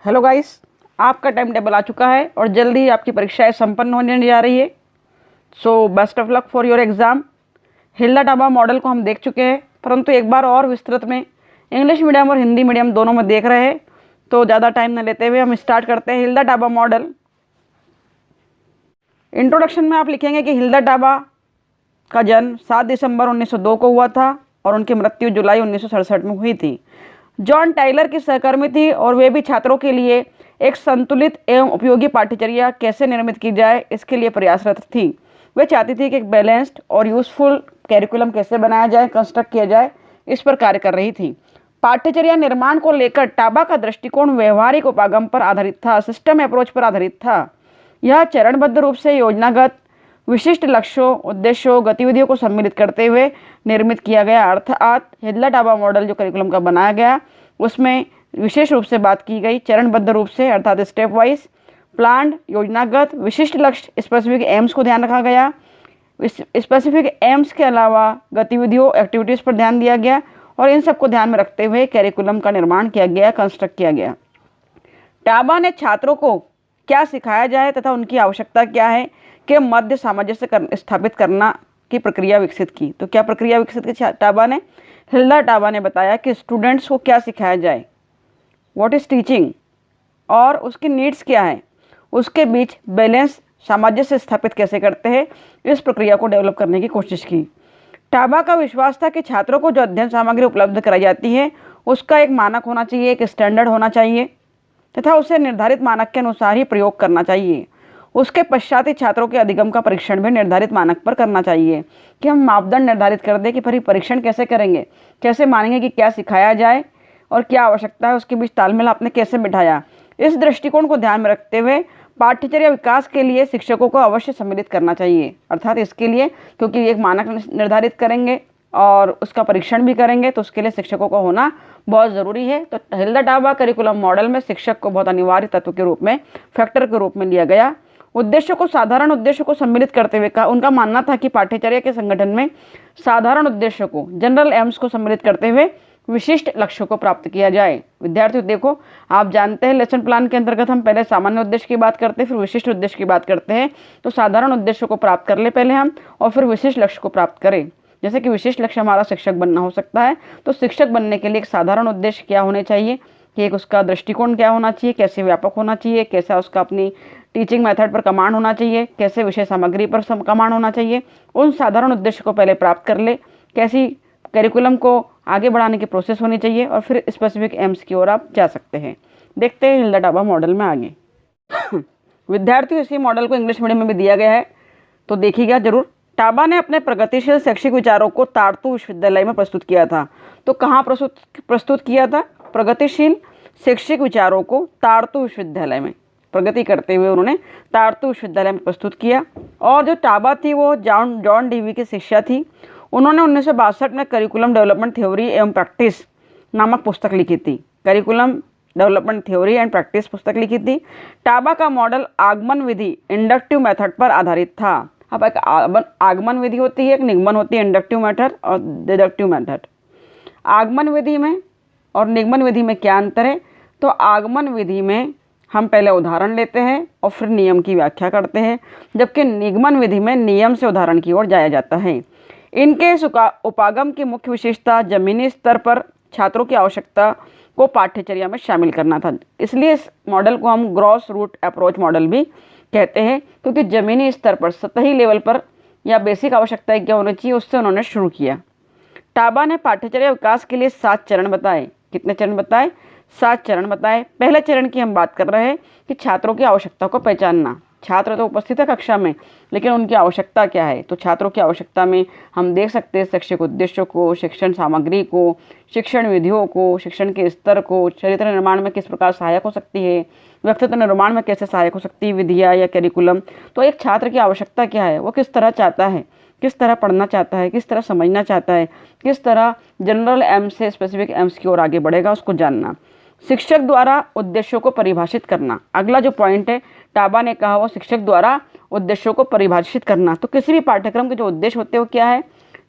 Hello guys, आपका time table आ चुका है और जल्द ही आपकी परीक्षाएं संपन्न होने जा रही है। So best of luck for your exam. Hilda Taba model को हम देख चुके हैं, परंतु एक बार और विस्तृत में इंग्लिश मीडियम और हिंदी मीडियम दोनों में देख रहे हैं। तो ज़्यादा टाइम न लेते हुए हम स्टार्ट करते हैं हिल्डा टाबा मॉडल। इंट्रोडक्शन में आप लिखेंगे कि हिल्डा टाबा का जन्म 7 दिसंबर 1902 को हुआ था और उनकी मृत्यु जुलाई 1967 में हुई थी। जॉन टाइलर की सहकर्मी थी और वे भी छात्रों के लिए एक संतुलित एवं उपयोगी पाठ्यचर्या कैसे निर्मित की जाए इसके लिए प्रयासरत थी। वे चाहती थी कि एक बैलेंस्ड और यूजफुल कैरिकुलम कैसे बनाया जाए, कंस्ट्रक्ट किया जाए, इस पर कार्य कर रही थी। पाठ्यचर्या निर्माण को लेकर टाबा का दृष्टिकोण व्यवहारिक उपागम पर आधारित था, सिस्टम अप्रोच पर आधारित था। यह चरणबद्ध रूप से योजनागत विशिष्ट लक्ष्यों, उद्देश्यों, गतिविधियों को सम्मिलित करते हुए निर्मित किया गया। अर्थात हिल्डा टाबा मॉडल जो करिकुलम का बनाया गया उसमें विशेष रूप से बात की गई चरणबद्ध रूप से, अर्थात स्टेप वाइज प्लान्ड, योजनागत, विशिष्ट लक्ष्य, स्पेसिफिक एम्स को ध्यान रखा गया। स्पेसिफिक एम्स के अलावा गतिविधियों, एक्टिविटीज़ पर ध्यान दिया गया और इन सबको ध्यान में रखते हुए कैरिकुलम का निर्माण किया गया, कंस्ट्रक्ट किया गया। टाबा ने छात्रों को क्या सिखाया जाए तथा उनकी आवश्यकता क्या है के मध्य सामंजस्य स्थापित करना की प्रक्रिया विकसित की। तो क्या प्रक्रिया विकसित की टाबा ने? हिल्डा टाबा ने बताया कि स्टूडेंट्स को क्या सिखाया जाए, व्हाट इज़ टीचिंग, और उसकी नीड्स क्या है, उसके बीच बैलेंस, सामंजस्य स्थापित कैसे करते हैं, इस प्रक्रिया को डेवलप करने की कोशिश की। टाबा का विश्वास था कि छात्रों को जो अध्ययन सामग्री उपलब्ध कराई जाती है उसका एक मानक होना चाहिए, एक स्टैंडर्ड होना चाहिए तथा उसे निर्धारित मानक के अनुसार ही प्रयोग करना चाहिए। उसके पश्चात ही छात्रों के अधिगम का परीक्षण भी निर्धारित मानक पर करना चाहिए कि हम मापदंड निर्धारित कर दें कि फिर परीक्षण कैसे करेंगे, कैसे मानेंगे कि क्या सिखाया जाए और क्या आवश्यकता है, उसके बीच तालमेल आपने कैसे बिठाया। इस दृष्टिकोण को ध्यान में रखते हुए पाठ्यचर्या विकास के लिए शिक्षकों को अवश्य सम्मिलित करना चाहिए। अर्थात इसके लिए क्योंकि एक मानक निर्धारित करेंगे और उसका परीक्षण भी करेंगे तो उसके लिए शिक्षकों का होना बहुत ज़रूरी है। तो हिल्डा टाबा करिकुलम मॉडल में शिक्षक को बहुत अनिवार्य तत्व के रूप में, फैक्टर के रूप में लिया गया। उद्देश्यों को साधारण उद्देश्यों को सम्मिलित करते हुए उनका मानना था कि पाठ्यचर्या के संगठन में साधारण उद्देश्यों को, जनरल एम्स को सम्मिलित करते हुए विशिष्ट लक्ष्यों को प्राप्त किया जाए। विद्यार्थियों देखो, आप जानते हैं लेसन प्लान के अंतर्गत हम पहले सामान्य उद्देश्य की बात करते हैं, फिर विशिष्ट उद्देश्य की बात करते हैं। तो साधारण उद्देश्यों को प्राप्त कर ले पहले हम और फिर विशिष्ट लक्ष्य को प्राप्त करें। जैसे कि विशिष्ट लक्ष्य हमारा शिक्षक बनना हो सकता है, तो शिक्षक बनने के लिए एक साधारण उद्देश्य क्या होने चाहिए कि एक उसका दृष्टिकोण क्या होना चाहिए, कैसे व्यापक होना चाहिए, कैसा उसका अपनी टीचिंग मेथड पर कमांड होना चाहिए, कैसे विषय सामग्री पर कमांड होना चाहिए। उन साधारण उद्देश्य को पहले प्राप्त कर ले, कैसी करिकुलम को आगे बढ़ाने की प्रोसेस होनी चाहिए और फिर स्पेसिफिक एम्स की ओर आप जा सकते हैं। देखते हैं हिल्डा टाबा मॉडल में आगे। विद्यार्थियों, इसी मॉडल को इंग्लिश मीडियम में भी दिया गया है तो देखिएगा जरूर। टाबा ने अपने प्रगतिशील शैक्षिक विचारों को तारतू विश्वविद्यालय में प्रस्तुत किया था। तो कहाँ प्रस्तुत किया था? प्रगतिशील शैक्षिक विचारों को तारतू विश्वविद्यालय में प्रगति करते हुए उन्होंने तारतू विश्वविद्यालय में प्रस्तुत किया। और जो टाबा थी वो जॉन डीवी की शिष्या थी। उन्होंने 1962 में करिकुलम डेवलपमेंट थ्योरी एवं प्रैक्टिस नामक पुस्तक लिखी थी। Curriculum development theory and practice पुस्तक लिखी थी। टाबा का मॉडल आगमन विधि, इंडक्टिव मेथड पर आधारित था। अब एक आगमन विधि होती है, एक निगमन होती है, इंडक्टिव मेथड और डिडक्टिव मेथड। आगमन विधि में और निगमन विधि में क्या अंतर है? तो आगमन विधि में हम पहले उदाहरण लेते हैं और फिर नियम की व्याख्या करते हैं, जबकि निगमन विधि में नियम से उदाहरण की ओर जाया जाता है। इनके उपागम की मुख्य विशेषता जमीनी स्तर पर छात्रों की आवश्यकता को पाठ्यचर्या में शामिल करना था। इसलिए इस मॉडल को हम ग्रॉस रूट अप्रोच मॉडल भी कहते हैं, क्योंकि ज़मीनी स्तर पर, सतही लेवल पर या बेसिक आवश्यकताएं क्या होनी चाहिए उससे उन्होंने शुरू किया। टाबा ने पाठ्यचर्या विकास के लिए 7 चरण बताए। कितने चरण बताए? 7 चरण बताए। पहले चरण की हम बात कर रहे हैं कि छात्रों की आवश्यकता को पहचानना। छात्र तो उपस्थित है कक्षा में, लेकिन उनकी आवश्यकता क्या है? तो छात्रों की आवश्यकता में हम देख सकते हैं शैक्षिक उद्देश्यों को, शिक्षण सामग्री को, शिक्षण विधियों को, शिक्षण के स्तर को, चरित्र निर्माण में किस प्रकार सहायक हो सकती है, व्यक्तित्व निर्माण में कैसे सहायक हो सकती है विधियाँ या करिकुलम। तो एक छात्र की आवश्यकता क्या है, वो किस तरह चाहता है, किस तरह पढ़ना चाहता है, किस तरह समझना चाहता है, किस तरह जनरल एम्स से स्पेसिफिक एम्स की ओर आगे बढ़ेगा, उसको जानना। शिक्षक द्वारा उद्देश्यों को परिभाषित करना, अगला जो पॉइंट है टाबा ने कहा वो शिक्षक द्वारा उद्देश्यों को परिभाषित करना। तो किसी भी पाठ्यक्रम के जो उद्देश्य होते हैं वो क्या है?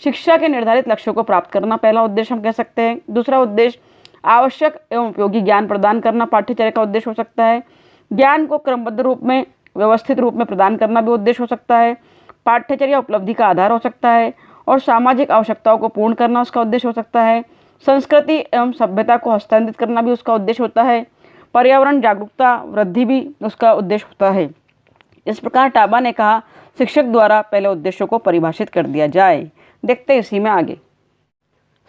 शिक्षा के निर्धारित लक्ष्यों को प्राप्त करना, पहला उद्देश्य हम कह सकते हैं। दूसरा उद्देश्य आवश्यक एवं उपयोगी ज्ञान प्रदान करना पाठ्यचर्या का उद्देश्य हो सकता है। ज्ञान को क्रमबद्ध रूप में, व्यवस्थित रूप में प्रदान करना भी उद्देश्य हो सकता है। पाठ्यचर्या उपलब्धि का आधार हो सकता है और सामाजिक आवश्यकताओं को पूर्ण करना उसका उद्देश्य हो सकता है। संस्कृति एवं सभ्यता को हस्तांतरित करना भी उसका उद्देश्य होता है। पर्यावरण जागरूकता वृद्धि भी उसका उद्देश्य होता है। इस प्रकार टाबा ने कहा, शिक्षक द्वारा पहले उद्देश्यों को परिभाषित कर दिया जाए। देखते हैं इसी में आगे।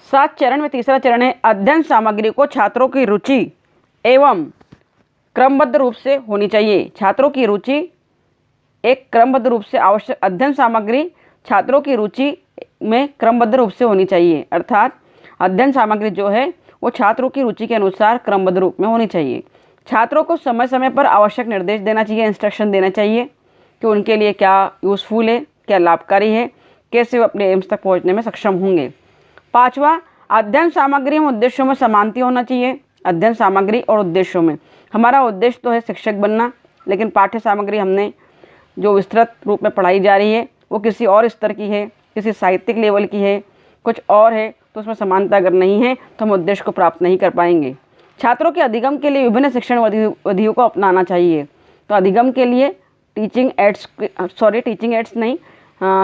7 चरण में तीसरा चरण है अध्ययन सामग्री को छात्रों की रुचि एवं क्रमबद्ध रूप से होनी चाहिए। छात्रों की रुचि एक क्रमबद्ध रूप से आवश्यक अध्ययन सामग्री छात्रों की रुचि में क्रमबद्ध रूप से होनी चाहिए, अर्थात अध्ययन सामग्री जो है वो छात्रों की रुचि के अनुसार क्रमबद्ध रूप में होनी चाहिए। छात्रों को समय समय पर आवश्यक निर्देश देना चाहिए, इंस्ट्रक्शन देना चाहिए कि उनके लिए क्या यूज़फुल है, क्या लाभकारी है, कैसे वो अपने एम्स तक पहुंचने में सक्षम होंगे। 5वां, अध्ययन सामग्री में उद्देश्यों में समानता होना चाहिए। अध्ययन सामग्री और उद्देश्यों में हमारा उद्देश्य तो है शिक्षक बनना, लेकिन पाठ्य सामग्री हमने जो विस्तृत रूप में पढ़ाई जा रही है वो किसी और स्तर की है, किसी साहित्यिक लेवल की है, कुछ और है, तो उसमें समानता अगर नहीं है तो हम उद्देश्य को प्राप्त नहीं कर पाएंगे। छात्रों के अधिगम के लिए विभिन्न शिक्षण विधियों को अपनाना चाहिए। तो अधिगम के लिए टीचिंग एड्स नहीं,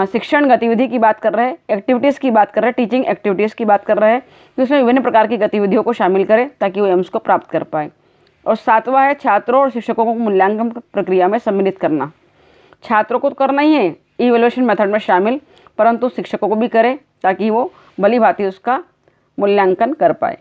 शिक्षण गतिविधि की बात कर रहे हैं, एक्टिविटीज़ की बात कर रहे हैं, टीचिंग एक्टिविटीज़ की बात कर रहे हैं, तो इसमें विभिन्न प्रकार की गतिविधियों को शामिल करें ताकि वो एम्स को प्राप्त कर पाए। और 7वां है छात्रों और शिक्षकों को मूल्यांकन प्रक्रिया में सम्मिलित करना। छात्रों को तो करना ही है इवैल्यूएशन मेथड में शामिल, परंतु शिक्षकों को भी करें ताकि वो भली भांति उसका मूल्यांकन कर पाए।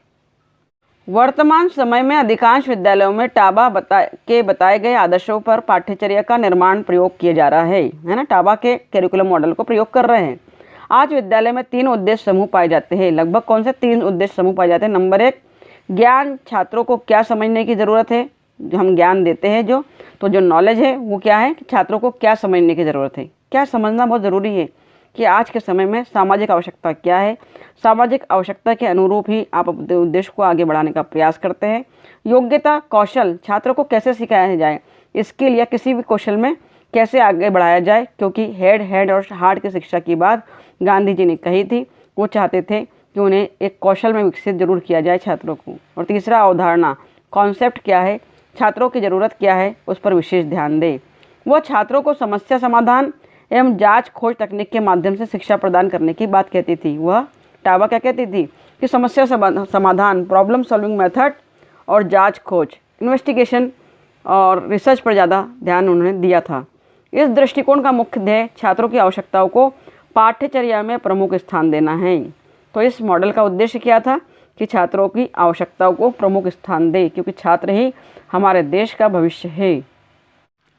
वर्तमान समय में अधिकांश विद्यालयों में टाबा बताए गए आदर्शों पर पाठ्यचर्या का निर्माण प्रयोग किया जा रहा है ना। टाबा के कैरिकुलम मॉडल को प्रयोग कर रहे हैं। आज विद्यालय में 3 उद्देश्य समूह पाए जाते हैं। लगभग कौन से 3 उद्देश्य समूह पाए जाते हैं? नंबर 1, ज्ञान, छात्रों को क्या समझने की ज़रूरत है, जो हम ज्ञान देते हैं जो नॉलेज है वो क्या है कि छात्रों को क्या समझने की ज़रूरत है। क्या समझना बहुत ज़रूरी है कि आज के समय में सामाजिक आवश्यकता क्या है। सामाजिक आवश्यकता के अनुरूप ही आप अपने उद्देश्य को आगे बढ़ाने का प्रयास करते हैं। योग्यता, कौशल, छात्रों को कैसे सिखाया जाए, स्किल या किसी भी कौशल में कैसे आगे बढ़ाया जाए, क्योंकि हेड और हार्ट की शिक्षा की बात गांधी जी ने कही थी। वो चाहते थे कि उन्हें एक कौशल में विकसित जरूर किया जाए छात्रों को। और तीसरा, अवधारणा, कॉन्सेप्ट क्या है, छात्रों की ज़रूरत क्या है, उस पर विशेष ध्यान दें। वह छात्रों को समस्या समाधान एवं जांच खोज तकनीक के माध्यम से शिक्षा प्रदान करने की बात कहती थी। वह टाबा क्या कहती थी कि समस्या समाधान, प्रॉब्लम सॉल्विंग मेथड और जांच खोज, इन्वेस्टिगेशन और रिसर्च पर ज़्यादा ध्यान उन्होंने दिया था। इस दृष्टिकोण का मुख्य ध्येय छात्रों की आवश्यकताओं को पाठ्यचर्या में प्रमुख स्थान देना है। तो इस मॉडल का उद्देश्य क्या था कि छात्रों की आवश्यकताओं को प्रमुख स्थान दे, क्योंकि छात्र ही हमारे देश का भविष्य है।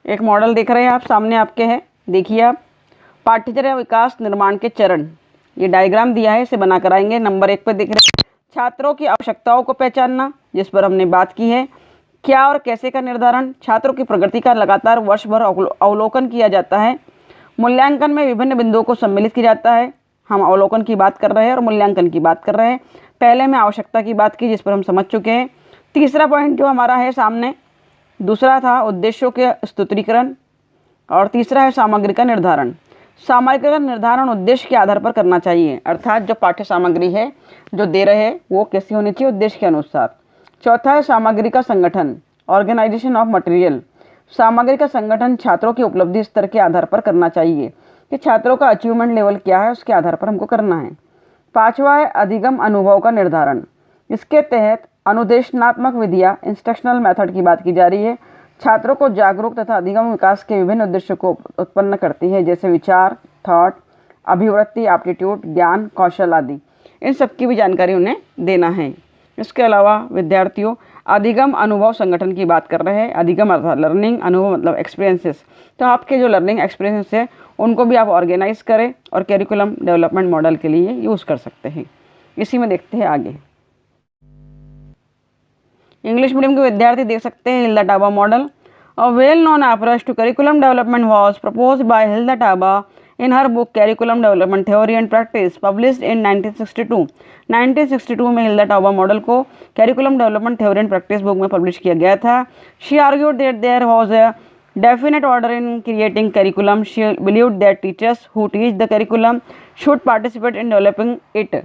एक मॉडल देख रहे हैं आप, सामने आपके है, देखिए आप। पाठ्यचर्या विकास निर्माण के चरण, ये डायग्राम दिया है, इसे बना कर आएंगे। नंबर 1 पर देख रहे हैं छात्रों की आवश्यकताओं को पहचानना, जिस पर हमने बात की है। क्या और कैसे का निर्धारण, छात्रों की प्रगति का लगातार वर्ष भर अवलोकन किया जाता है। मूल्यांकन में विभिन्न बिंदुओं को सम्मिलित किया जाता है। हम अवलोकन की बात कर रहे हैं और मूल्यांकन की बात कर रहे हैं। पहले में आवश्यकता की बात की, जिस पर हम समझ चुके हैं। तीसरा पॉइंट जो हमारा है सामने, दूसरा था उद्देश्यों के स्तुतिकरण, और तीसरा है सामग्री का निर्धारण। सामग्री का निर्धारण उद्देश्य के आधार पर करना चाहिए, अर्थात जो पाठ्य सामग्री है जो दे रहे हैं वो कैसी होनी चाहिए, उद्देश्य के अनुसार। चौथा है सामग्री का संगठन, ऑर्गेनाइजेशन ऑफ मटेरियल। सामग्री का संगठन छात्रों की उपलब्धि स्तर के आधार पर करना चाहिए कि छात्रों का अचीवमेंट लेवल क्या है, उसके आधार पर हमको करना है। 5वां है अधिगम अनुभव का निर्धारण। इसके तहत अनुदेशनात्मक विधियाँ, इंस्ट्रक्शनल मेथड की बात की जा रही है, छात्रों को जागरूक तथा अधिगम विकास के विभिन्न उद्देश्यों को उत्पन्न करती है, जैसे विचार, थॉट, अभिवृत्ति, एप्टीट्यूड, ज्ञान, कौशल आदि। इन सब की भी जानकारी उन्हें देना है। इसके अलावा विद्यार्थियों अधिगम अनुभव संगठन की बात कर रहे हैं। अधिगम अर्थात लर्निंग, अनुभव मतलब एक्सपीरियंसेस। तो आपके जो लर्निंग एक्सपीरियंस है उनको भी आप ऑर्गेनाइज करें और कैरिकुलम डेवलपमेंट मॉडल के लिए यूज़ कर सकते हैं। इसी में देखते हैं आगे। इंग्लिश मीडियम के विद्यार्थी देख सकते हैं Hilda Taba model. A well known approach to curriculum development was proposed by Hilda Taba in her book Curriculum Development Theory and Practice published in 1962। 1962 में हिल्दा टाबा मॉडल को Curriculum Development Theory and Practice book में publish किया गया था। She argued that there was a definite order in creating curriculum। She believed that teachers who teach the curriculum should participate in developing it।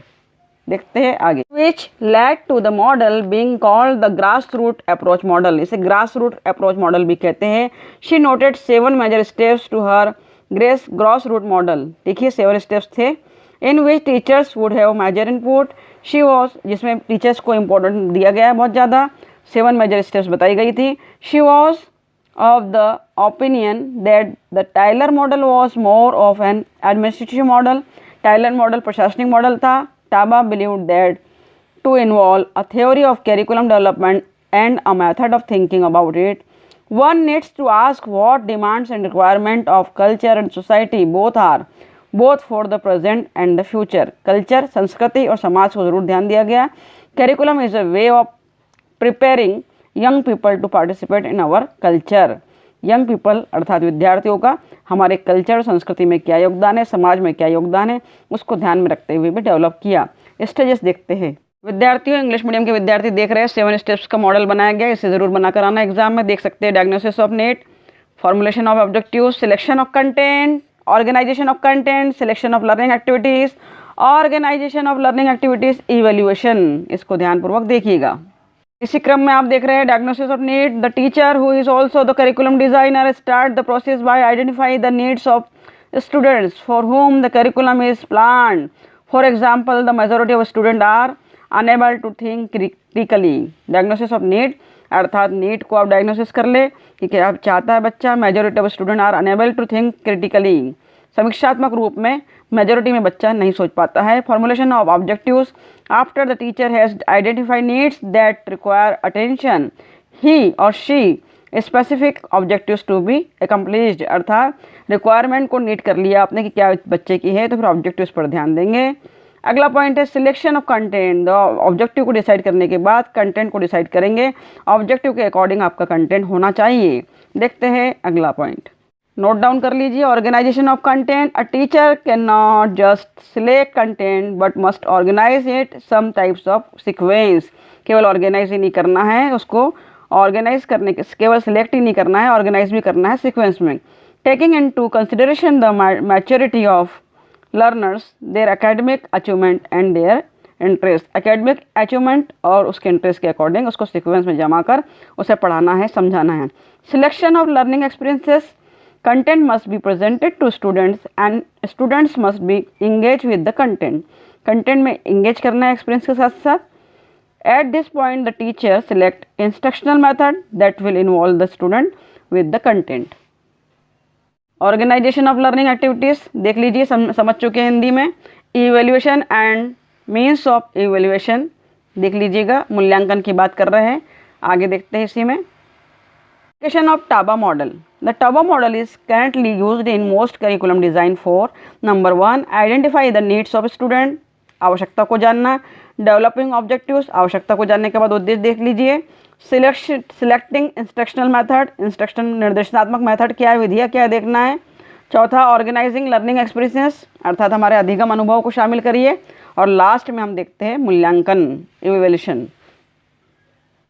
देखते हैं आगे। Which led to the model being called the grass root approach model, इसे grass root approach model भी कहते हैं। She noted 7 major steps to her grass root model, देखिए 7 steps थे। In which teachers would have major input, she was, जिसमें teachers को important दिया गया है बहुत ज़्यादा, 7 मेजर स्टेप्स बताई गई थी। She was of the opinion that the Taylor model was more of an administrative model, Tyler model प्रशासनिक मॉडल था। Taba believed that to involve a theory of curriculum development and a method of thinking about it, one needs to ask what demands and requirement of culture and society both for the present and the future। Culture, संस्कृति और समाज को ज़रूर ध्यान दिया गया। Curriculum is a way of preparing young people to participate in our culture. Young people अर्थात विद्यार्थियों का हमारे कल्चर और संस्कृति में क्या योगदान है, समाज में क्या योगदान है, उसको ध्यान में रखते हुए भी डेवलप किया। स्टेजेस देखते हैं। विद्यार्थियों, इंग्लिश मीडियम के विद्यार्थी देख रहे हैं 7 स्टेप्स का मॉडल बनाया गया, इसे ज़रूर बनाकर आना एग्जाम में। देख सकते हैं diagnosis of need, formulation of objectives, selection of content, organisation of content, selection of learning activities, organisation of learning activities, evaluation. इसको ध्यानपूर्वक देखिएगा। इसी क्रम में आप देख रहे हैं diagnosis of need. The teacher who is also the curriculum designer start the process by identify the needs of students for whom the curriculum is planned. For example, the majority of student are unable to think critically. Diagnosis of need अर्थात need को आप diagnosis कर ले कि क्या आप चाहता है बच्चा। Majority of student are unable to think critically, समीक्षात्मक रूप में मेजोरिटी में बच्चा नहीं सोच पाता है। Formulation of objectives, after the teacher has identified needs that require attention he और she specific objectives to be accomplished, अर्थात रिक्वायरमेंट को नीट कर लिया आपने कि क्या बच्चे की है, तो फिर ऑब्जेक्टिव्स पर ध्यान देंगे। अगला पॉइंट है सिलेक्शन ऑफ कंटेंट। ऑब्जेक्टिव को डिसाइड करने के बाद कंटेंट को डिसाइड करेंगे। ऑब्जेक्टिव के अकॉर्डिंग आपका कंटेंट होना चाहिए। देखते हैं अगला पॉइंट, नोट डाउन कर लीजिए। Organisation of content, a teacher can not just select content but must organise it some types of sequence. केवल ऑर्गेनाइज ही नहीं करना है, उसको ऑर्गेनाइज करने के, केवल सिलेक्ट ही नहीं करना है, ऑर्गेनाइज भी करना है सीक्वेंस में। Taking into consideration the maturity of learners, their academic achievement and their interest. Academic achievement और उसके इंटरेस्ट के अकॉर्डिंग उसको सीक्वेंस में जमा कर उसे पढ़ाना है, समझाना है। Selection of learning experiences, content must be presented to students and students must be engaged with the content। content में engage करना है experience के साथ साथ। at this point the teacher select instructional method that will involve the student with the content। organization of learning activities देख लीजिए, समझ चुके हैं हिंदी में। evaluation and means of evaluation देख लीजिएगा, मूल्यांकन की बात कर रहे हैं। आगे देखते हैं इसी में। Application of TABA model. The TABA model is currently used in most curriculum design for number 1 identify the needs of student, आवश्यकता को जानना। Developing objectives, आवश्यकता को जानने के बाद उद्देश्य देख लीजिए। Selecting instructional method, इंस्ट्रक्शन निर्देशात्मक मेथड क्या है, विधियाँ क्या है देखना है। चौथा ऑर्गेनाइजिंग लर्निंग एक्सपीरियंसेस, अर्थात हमारे अधिगम अनुभव को शामिल करिए। और लास्ट में हम देखते हैं मूल्यांकन, evaluation.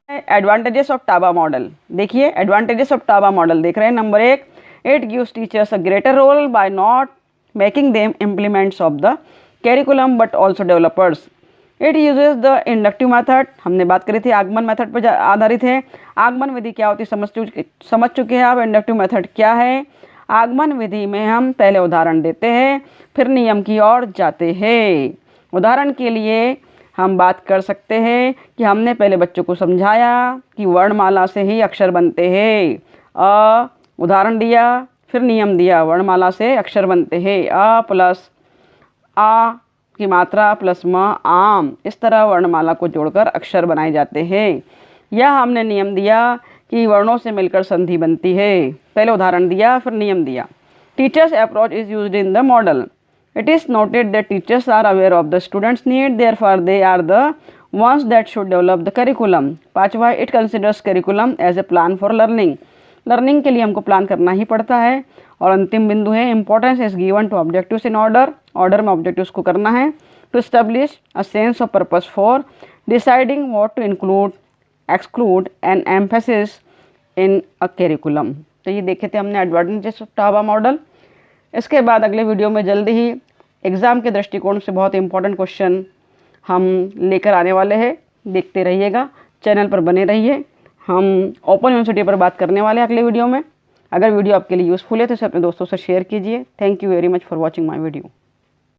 Advantages of Taba model, देखिए एडवांटेजेस ऑफ टाबा मॉडल देख रहे हैं। Number 1, it gives teachers a greater role by not making them implements of the curriculum but also developers. It uses the inductive method, हमने बात करी थी आगमन method पर आधारित है। आगमन विधि क्या होती है समझ चुके हैं आप। इंडक्टिव मेथड क्या है? आगमन विधि में हम पहले उदाहरण देते हैं, फिर नियम की ओर जाते हैं। उदाहरण के लिए हम बात कर सकते हैं कि हमने पहले बच्चों को समझाया कि वर्णमाला से ही अक्षर बनते हैं। उदाहरण दिया, फिर नियम दिया, वर्णमाला से अक्षर बनते हैं। अ प्लस आ की मात्रा प्लस म आम, इस तरह वर्णमाला को जोड़कर अक्षर बनाए जाते हैं। या हमने नियम दिया कि वर्णों से मिलकर संधि बनती है। पहले उदाहरण दिया, फिर नियम दिया। Teachers approach is used in the model. It is noted that teachers are aware of the students' need, therefore they are the ones that should develop the curriculum। पाँचवा, it considers curriculum as a plan for learning। Learning के लिए हमको plan करना ही पड़ता है। और अंतिम बिंदु है importance is given to objectives in order. Order में ऑब्जेक्टिव्स को करना है। To establish a sense of purpose for deciding what to include exclude and emphasis in a curriculum. तो ये देखे थे हमने एडवांटेजेस ऑफ टाबा मॉडल। इसके बाद अगले वीडियो में जल्दी ही एग्ज़ाम के दृष्टिकोण से बहुत इंपॉर्टेंट क्वेश्चन हम लेकर आने वाले हैं। देखते रहिएगा, चैनल पर बने रहिए। हम ओपन यूनिवर्सिटी पर बात करने वाले हैं अगले वीडियो में। अगर वीडियो आपके लिए यूज़फुल है तो इसे अपने दोस्तों से शेयर कीजिए। Thank you very much for watching my video.